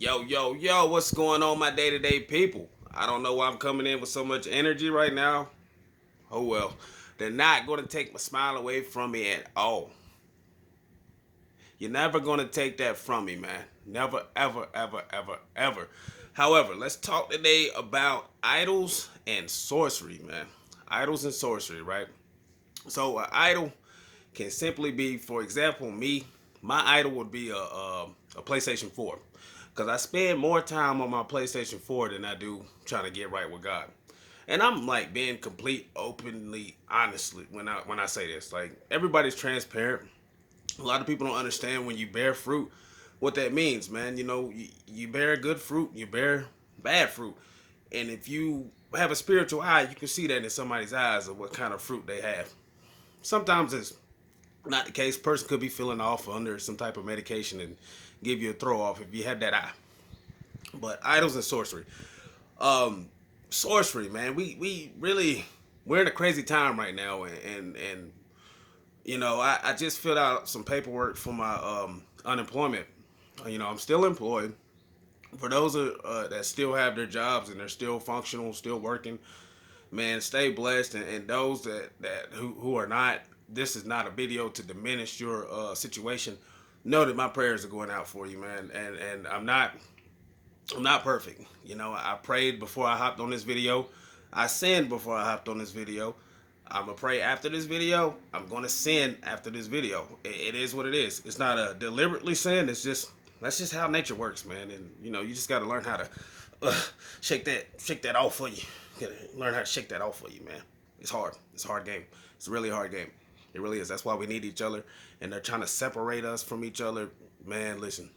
Yo, yo, yo, what's going on, my day to day people? I don't know why I'm coming in with so much energy right now. Oh well, they're not going to take my smile away from me at all. You're never going to take that from me, man. Never, ever, ever, ever, ever. However, let's talk today about idols and sorcery, man. Idols and sorcery, right? So, an idol can simply be, for example, me. My idol would be a PlayStation 4 because I spend more time on my PlayStation 4 than I do trying to get right with God. And I'm like being complete, openly, honestly when I say this. Like everybody's transparent. A lot of people don't understand when you bear fruit, what that means, man. You bear good fruit, you bear bad fruit, and if you have a spiritual eye, you can see that in somebody's eyes of what kind of fruit they have. Sometimes it's not the case. Person could be feeling off under some type of medication and give you a throw off if you have that eye. But idols and sorcery. Um, Sorcery, man. We really we're in a crazy time right now, and I just filled out some paperwork for my unemployment. I'm still employed. For those that still have their jobs and they're still functional, still working, man, stay blessed. And those who are not, this is not a video to diminish your situation. Know that my prayers are going out for you, man. And I'm not perfect. I prayed before I hopped on this video. I sinned before I hopped on this video. I'm gonna pray after this video. I'm gonna sin after this video. It is what it is. It's not a deliberately sin. It's just that's just how nature works, man. And you just gotta learn how to uh, shake that off for you. You gotta learn how to shake that off for you, man. It's hard. It's a hard game. It's a really hard game. It really is. That's why we need each other. And they're trying to separate us from each other. Man, listen,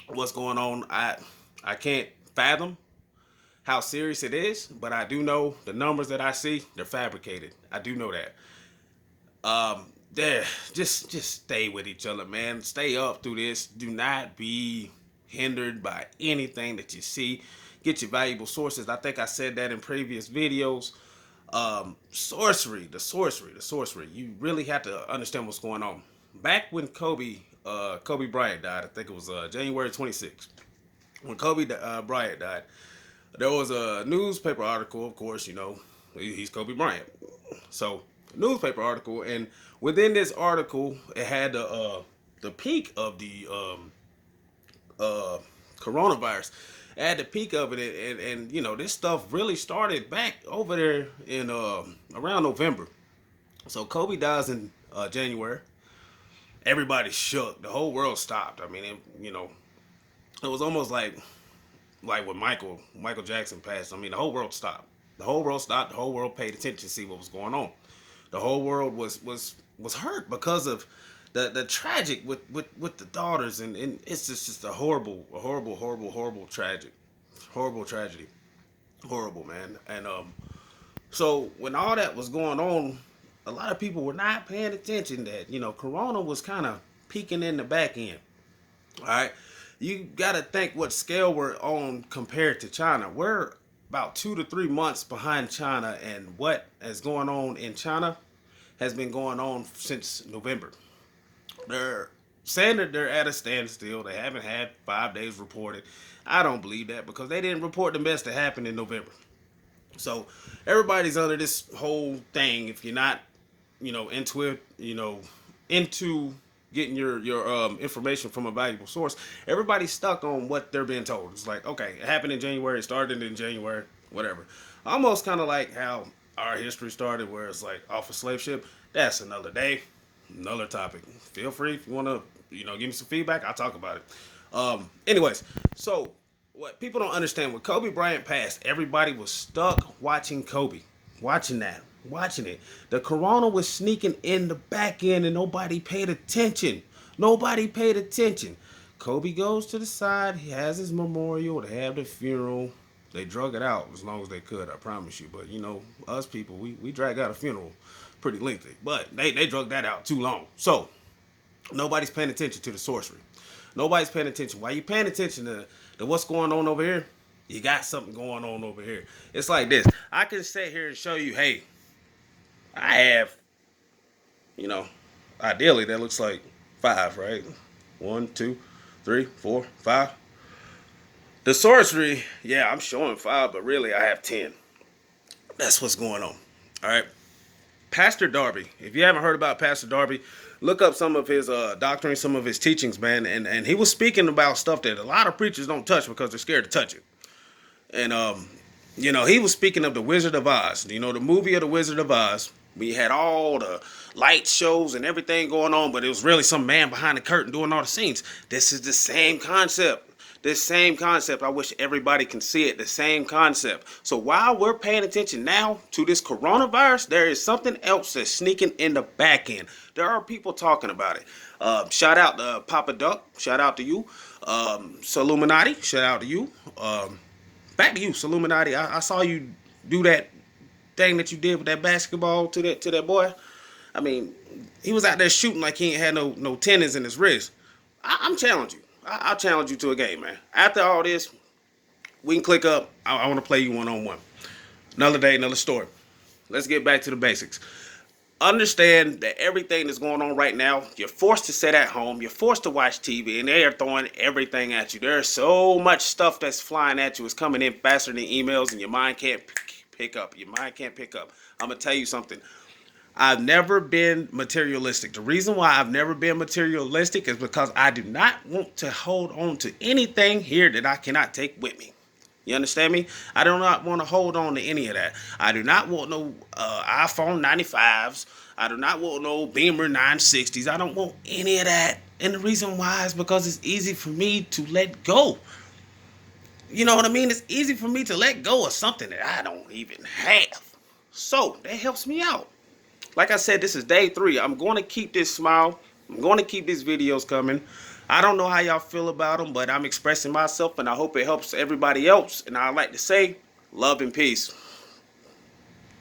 what's going on? I can't fathom how serious it is, but I do know the numbers that I see, they're fabricated. I do know that. There, just stay with each other, man. Stay up through this. Do not be hindered by anything that you see. Get your valuable sources. I think I said that in previous videos. The sorcery. You really have to understand what's going on. Back when Kobe Bryant died, I think it was January 26th. When Kobe Bryant died, there was a newspaper article. Of course, he's Kobe Bryant. So, newspaper article, and within this article, it had the peak of the uh, coronavirus. It had the peak of it, and this stuff really started back over there in around November. So Kobe dies in January. Everybody shook. The whole world stopped. I mean, it was almost like when Michael Jackson passed. I mean, the whole world stopped. The whole world stopped. The whole world paid attention to see what was going on. The whole world was hurt because of the tragic with the daughters, and it's just a horrible tragic, horrible tragedy, horrible, man. And so when all that was going on, a lot of people were not paying attention that Corona was kind of peaking in the back end. All right, you got to think what scale we're on compared to China. We're about 2 to 3 months behind China, and what is going on in China has been going on since November. They're saying that they're at a standstill. They haven't had 5 days reported. I don't believe that because they didn't report the mess that happened in November. So everybody's under this whole thing. If you're not, into it, into getting your information from a valuable source, everybody's stuck on what they're being told. It's like, okay, it happened in January, it started in January, whatever. Almost kind of like how our history started, where it's like off a slave ship. That's another day, another topic. Feel free if you want to, give me some feedback. I'll talk about it. Anyways, so what people don't understand, when Kobe Bryant passed, everybody was stuck watching Kobe, watching it. The corona was sneaking in the back end, and nobody paid attention. Nobody paid attention. Kobe goes to the side. He has his memorial. They have the funeral. They drug it out as long as they could, I promise you. But us people, we drag out a funeral pretty lengthy. But they drug that out too long. So nobody's paying attention to the sorcery. Nobody's paying attention. Why you paying attention to what's going on over here? You got something going on over here. It's like this. I can sit here and show you, hey, I have, you know, ideally that looks like five, right? One, two, three, four, five. The sorcery, yeah, I'm showing 5, but really I have 10. That's what's going on. All right. Pastor Darby. If you haven't heard about Pastor Darby, look up some of his doctrine, some of his teachings, man. And he was speaking about stuff that a lot of preachers don't touch because they're scared to touch it. And he was speaking of the Wizard of Oz. You know, the movie of the Wizard of Oz. We had all the light shows and everything going on, but it was really some man behind the curtain doing all the scenes. This is the same concept. This same concept. I wish everybody can see it. The same concept. So while we're paying attention now to this coronavirus, there is something else that's sneaking in the back end. There are people talking about it. Shout out to Papa Duck. Shout out to you. Saluminati. Shout out to you. Back to you, Saluminati. I saw you do that thing that you did with that basketball to that boy. I mean, he was out there shooting like he ain't had no tendons in his wrist. I'm challenging you. I'll challenge you to a game, man. After all this, we can click up. I want to play you one-on-one. Another day, another story. Let's get back to the basics. Understand that everything that's going on right now, you're forced to sit at home, you're forced to watch TV, and they are throwing everything at you. There's so much stuff that's flying at you. It's coming in faster than emails, and your mind can't pick up. Your mind can't pick up. I'm going to tell you something. I've never been materialistic. The reason why I've never been materialistic is because I do not want to hold on to anything here that I cannot take with me. You understand me? I do not want to hold on to any of that. I do not want no iPhone 95s. I do not want no Beamer 960s. I don't want any of that. And the reason why is because it's easy for me to let go. You know what I mean? It's easy for me to let go of something that I don't even have. So that helps me out. Like I said, this is day 3. I'm going to keep this smile. I'm going to keep these videos coming. I don't know how y'all feel about them, but I'm expressing myself, and I hope it helps everybody else. And I'd like to say, love and peace.